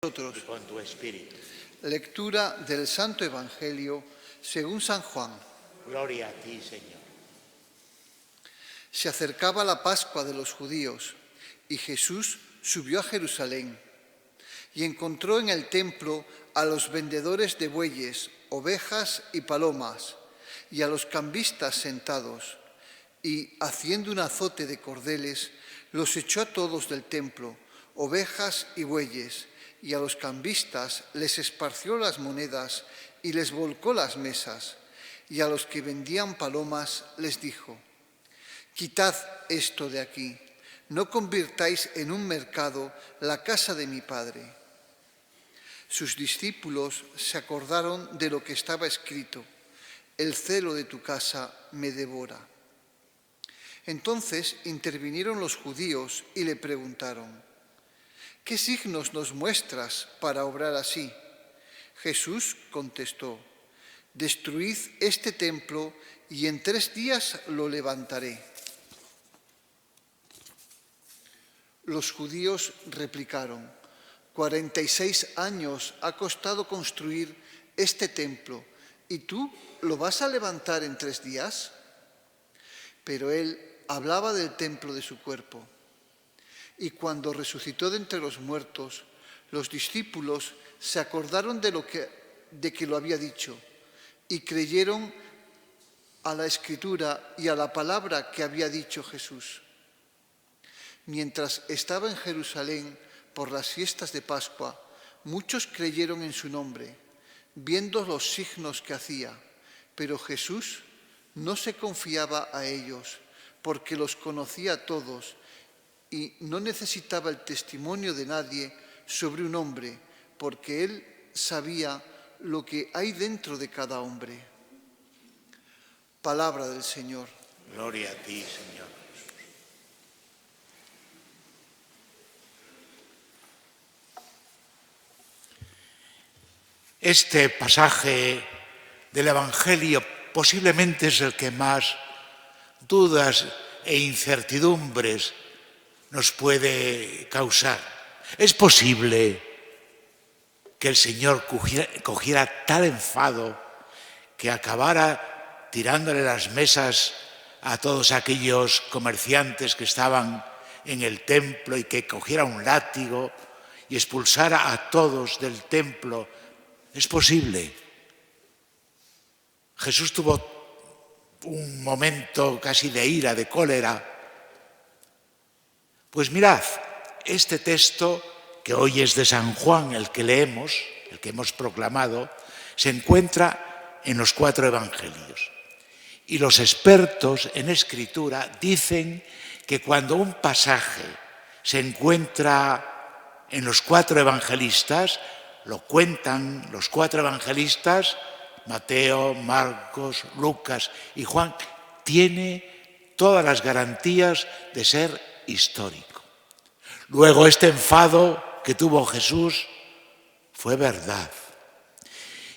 nosotros. Y con tu espíritu. Lectura del Santo Evangelio según San Juan. Gloria a ti, Señor. Se acercaba la Pascua de los judíos y Jesús subió a Jerusalén y encontró en el templo a los vendedores de bueyes, ovejas y palomas y a los cambistas sentados, y haciendo un azote de cordeles los echó a todos del templo, ovejas y bueyes, y a los cambistas les esparció las monedas y les volcó las mesas, y a los que vendían palomas les dijo: «Quitad esto de aquí, no convirtáis en un mercado la casa de mi Padre». Sus discípulos se acordaron de lo que estaba escrito: «El celo de tu casa me devora». Entonces intervinieron los judíos y le preguntaron: «¿Qué signos nos muestras para obrar así?». Jesús contestó: «Destruid este templo y en 3 días lo levantaré». Los judíos replicaron: 46 años ha costado construir este templo, ¿y tú lo vas a levantar en 3 días? Pero él hablaba del templo de su cuerpo. Y cuando resucitó de entre los muertos, los discípulos se acordaron de que lo había dicho y creyeron a la Escritura y a la palabra que había dicho Jesús. Mientras estaba en Jerusalén por las fiestas de Pascua, muchos creyeron en su nombre, viendo los signos que hacía, pero Jesús no se confiaba a ellos, porque los conocía a todos y no necesitaba el testimonio de nadie sobre un hombre, porque él sabía lo que hay dentro de cada hombre. Palabra del Señor. Gloria a ti, Señor. Este pasaje del Evangelio posiblemente es el que más dudas e incertidumbres nos puede causar. ¿Es posible que el Señor cogiera tal enfado que acabara tirándole las mesas a todos aquellos comerciantes que estaban en el templo y que cogiera un látigo y expulsara a todos del templo? ¿Es posible? Jesús tuvo un momento casi de ira, de cólera. Pues mirad, este texto, que hoy es de San Juan, el que leemos, el que hemos proclamado, se encuentra en los 4 evangelios. Y los expertos en escritura dicen que cuando un pasaje se encuentra en los 4 evangelistas, lo cuentan los 4 evangelistas, Mateo, Marcos, Lucas y Juan, tiene todas las garantías de ser histórico. Luego, este enfado que tuvo Jesús fue verdad.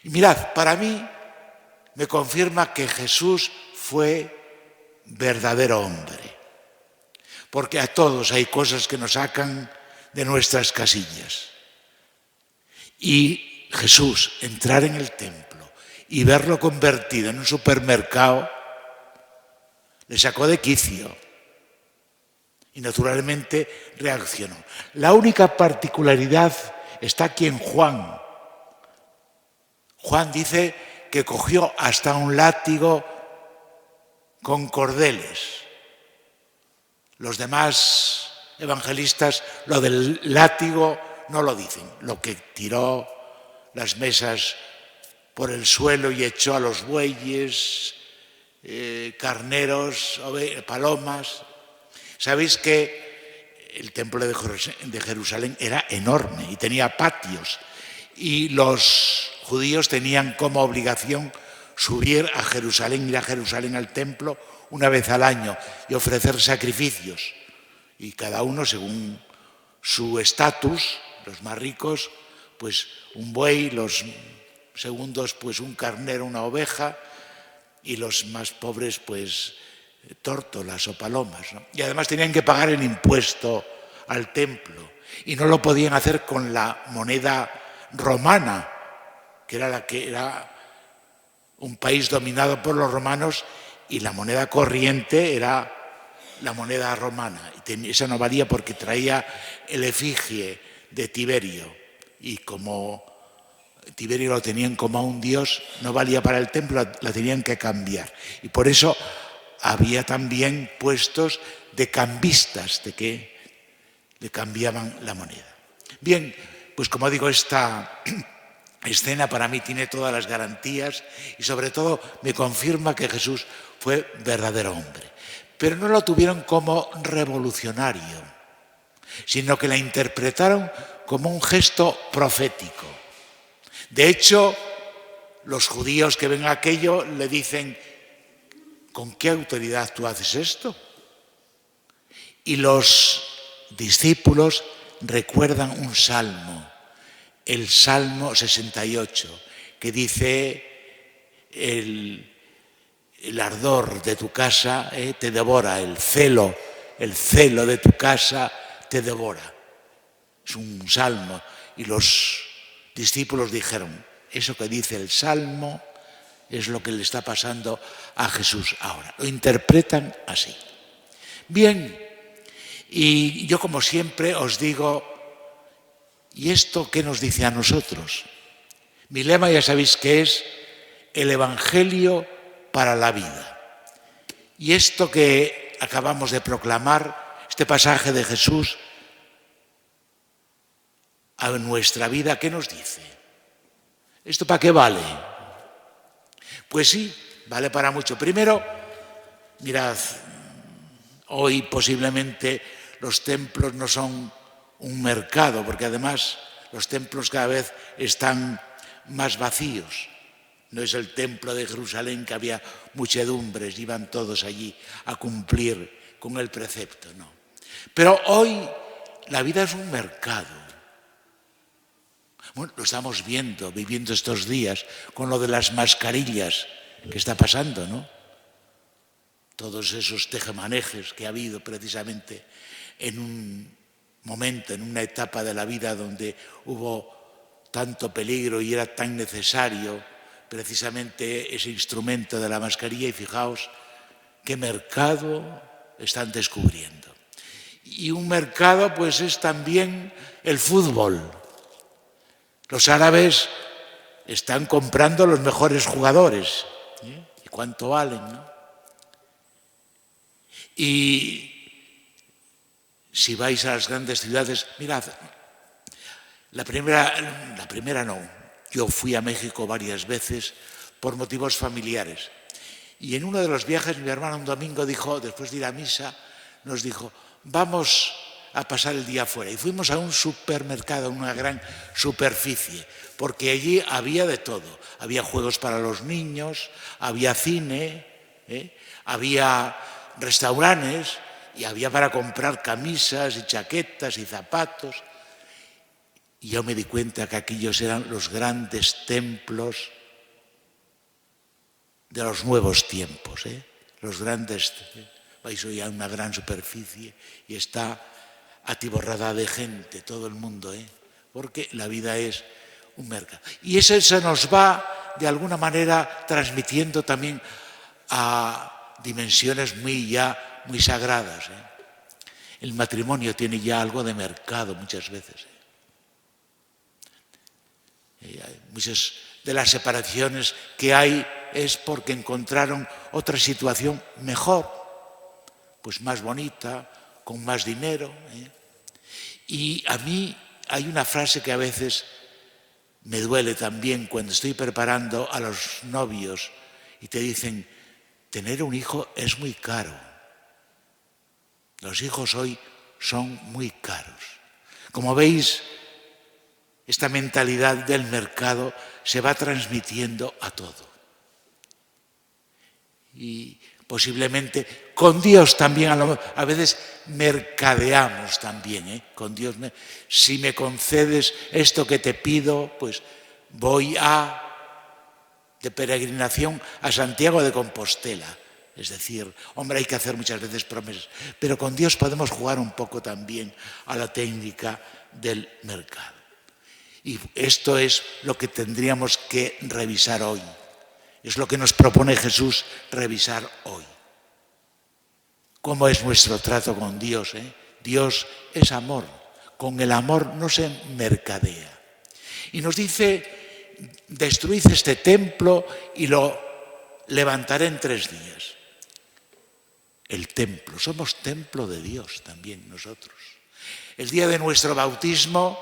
Y mirad, para mí me confirma que Jesús fue verdadero hombre, porque a todos hay cosas que nos sacan de nuestras casillas. Y Jesús, entrar en el templo y verlo convertido en un supermercado, le sacó de quicio y naturalmente reaccionó. La única particularidad está aquí en Juan. Juan dice que cogió hasta un látigo con cordeles. Los demás evangelistas lo del látigo no lo dicen. Lo que tiró las mesas por el suelo y echó a los bueyes, carneros, palomas. Sabéis que el templo de Jerusalén era enorme y tenía patios, y los judíos tenían como obligación subir a Jerusalén, ir a Jerusalén al templo una vez al año y ofrecer sacrificios. Y cada uno según su estatus, los más ricos, pues un buey, los segundos, pues un carnero, una oveja, y los más pobres, pues tórtolas o palomas, ¿no? Y además tenían que pagar el impuesto al templo. Y no lo podían hacer con la moneda romana, que era un país dominado por los romanos, y la moneda corriente era la moneda romana. Y esa no valía porque traía el efigie de Tiberio. Y como Tiberio lo tenían como a un dios, no valía para el templo, la tenían que cambiar. Y por eso había también puestos de cambistas, de que le cambiaban la moneda. Bien, pues como digo, esta escena para mí tiene todas las garantías y sobre todo me confirma que Jesús fue verdadero hombre. Pero no lo tuvieron como revolucionario, sino que la interpretaron como un gesto profético. De hecho, los judíos que ven aquello le dicen: ¿con qué autoridad tú haces esto? Y los discípulos recuerdan un salmo, el Salmo 68, que dice: el ardor de tu casa te devora, el celo de tu casa te devora. Es un salmo. Y los discípulos dijeron: eso que dice el salmo es lo que le está pasando a Jesús ahora. Lo interpretan así. Bien, y yo como siempre os digo, ¿y esto qué nos dice a nosotros? Mi lema ya sabéis que es el Evangelio para la vida. Y esto que acabamos de proclamar, este pasaje de Jesús a nuestra vida, ¿qué nos dice? ¿Esto para qué vale? Pues sí, vale para mucho. Primero, mirad, hoy posiblemente los templos no son un mercado, porque además los templos cada vez están más vacíos. No es el templo de Jerusalén, que había muchedumbres, iban todos allí a cumplir con el precepto, no. Pero hoy la vida es un mercado. Bueno, lo estamos viviendo estos días con lo de las mascarillas que está pasando, ¿no? Todos esos tejemanejes que ha habido precisamente en un momento, en una etapa de la vida donde hubo tanto peligro y era tan necesario precisamente ese instrumento de la mascarilla, y fijaos qué mercado están descubriendo. Y un mercado pues es también el fútbol. Los árabes están comprando los mejores jugadores. ¿Y cuánto valen, no? Y si vais a las grandes ciudades, mirad, la primera no. Yo fui a México varias veces por motivos familiares. Y en uno de los viajes mi hermana un domingo dijo, después de ir a misa, nos dijo: vamos a pasar el día afuera. Y fuimos a un supermercado, una gran superficie, porque allí había de todo. Había juegos para los niños, había cine, había restaurantes y había para comprar camisas y chaquetas y zapatos. Y yo me di cuenta que aquellos eran los grandes templos de los nuevos tiempos. Los grandes, vais hoy a una gran superficie y está atiborrada de gente, todo el mundo, porque la vida es un mercado. Y eso se nos va, de alguna manera, transmitiendo también a dimensiones muy sagradas. El matrimonio tiene ya algo de mercado muchas veces. Muchas de las separaciones que hay es porque encontraron otra situación mejor, pues más bonita, con más dinero. Y a mí hay una frase que a veces me duele también cuando estoy preparando a los novios y te dicen: tener un hijo es muy caro. Los hijos hoy son muy caros. Como veis, esta mentalidad del mercado se va transmitiendo a todo. Y posiblemente con Dios también a veces mercadeamos también, con Dios. Si me concedes esto que te pido, pues voy de peregrinación a Santiago de Compostela. Es decir, hombre, hay que hacer muchas veces promesas, pero con Dios podemos jugar un poco también a la técnica del mercado. Y esto es lo que tendríamos que revisar hoy. Es lo que nos propone Jesús revisar hoy. ¿Cómo es nuestro trato con Dios? Dios es amor. Con el amor no se mercadea. Y nos dice, destruid este templo y lo levantaré en 3 días. El templo, somos templo de Dios también nosotros. El día de nuestro bautismo,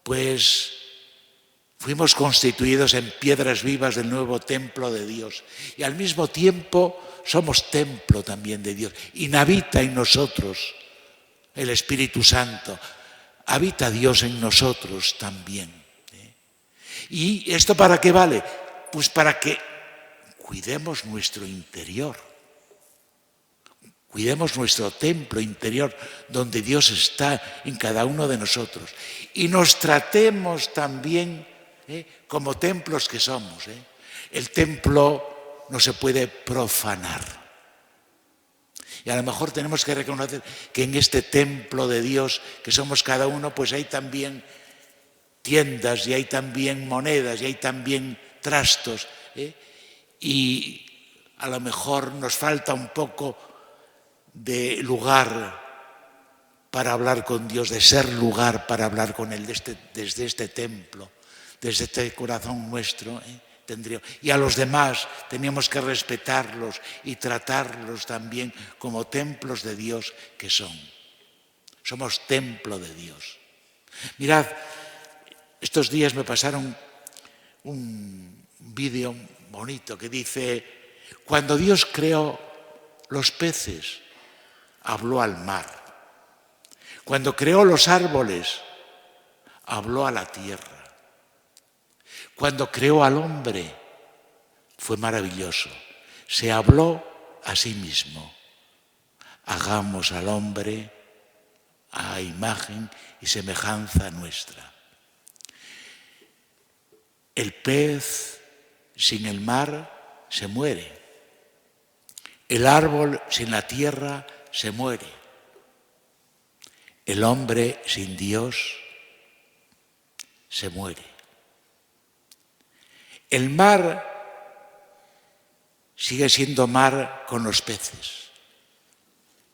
pues fuimos constituidos en piedras vivas del nuevo templo de Dios. Y al mismo tiempo somos templo también de Dios. Inhabita en nosotros el Espíritu Santo. Habita Dios en nosotros también. ¿Y esto para qué vale? Pues para que cuidemos nuestro interior. Cuidemos nuestro templo interior donde Dios está en cada uno de nosotros. Y nos tratemos también como templos que somos. El templo no se puede profanar. Y a lo mejor tenemos que reconocer que en este templo de Dios que somos cada uno, pues hay también tiendas y hay también monedas y hay también trastos. Y a lo mejor nos falta un poco de lugar para hablar con Dios, de ser lugar para hablar con Él desde este templo, desde este corazón nuestro. Y a los demás teníamos que respetarlos y tratarlos también como templos de Dios que son. Somos templo de Dios. Mirad, estos días me pasaron un vídeo bonito que dice, cuando Dios creó los peces, habló al mar. Cuando creó los árboles, habló a la tierra. Cuando creó al hombre, fue maravilloso. Se habló a sí mismo. Hagamos al hombre a imagen y semejanza nuestra. El pez sin el mar se muere. El árbol sin la tierra se muere. El hombre sin Dios se muere. El mar sigue siendo mar con los peces,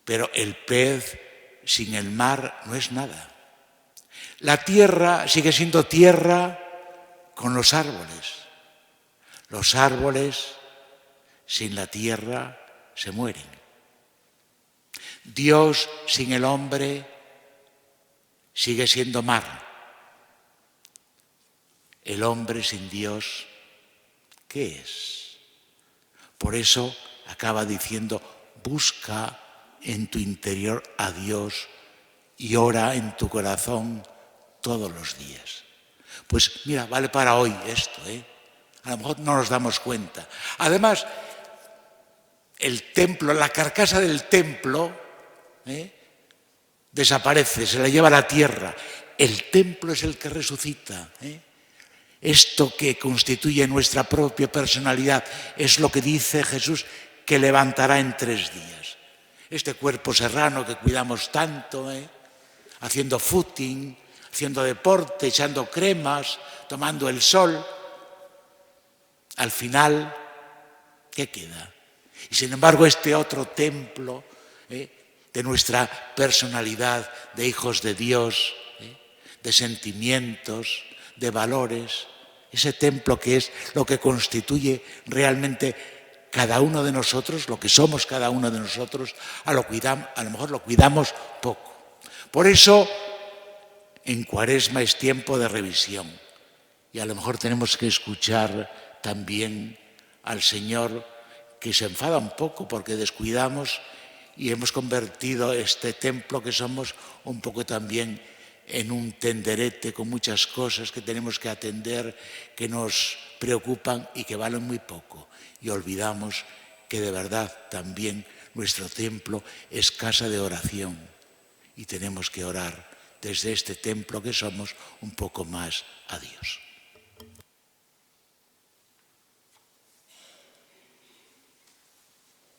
pero el pez sin el mar no es nada. La tierra sigue siendo tierra con los árboles. Los árboles sin la tierra se mueren. Dios sin el hombre sigue siendo mar. El hombre sin Dios, ¿qué es? Por eso acaba diciendo, busca en tu interior a Dios y ora en tu corazón todos los días. Pues mira, vale para hoy esto, A lo mejor no nos damos cuenta. Además, el templo, la carcasa del templo, desaparece, se la lleva a la tierra. El templo es el que resucita. Esto que constituye nuestra propia personalidad es lo que dice Jesús que levantará en 3 días. Este cuerpo serrano que cuidamos tanto, haciendo footing, haciendo deporte, echando cremas, tomando el sol, al final, ¿qué queda? Y sin embargo este otro templo de nuestra personalidad, de hijos de Dios, de sentimientos, de valores, ese templo que es lo que constituye realmente cada uno de nosotros, lo que somos cada uno de nosotros, a lo mejor lo cuidamos poco. Por eso, en Cuaresma es tiempo de revisión y a lo mejor tenemos que escuchar también al Señor, que se enfada un poco porque descuidamos y hemos convertido este templo que somos un poco también en un tenderete con muchas cosas que tenemos que atender, que nos preocupan y que valen muy poco. Y olvidamos que de verdad también nuestro templo es casa de oración y tenemos que orar desde este templo que somos un poco más a Dios.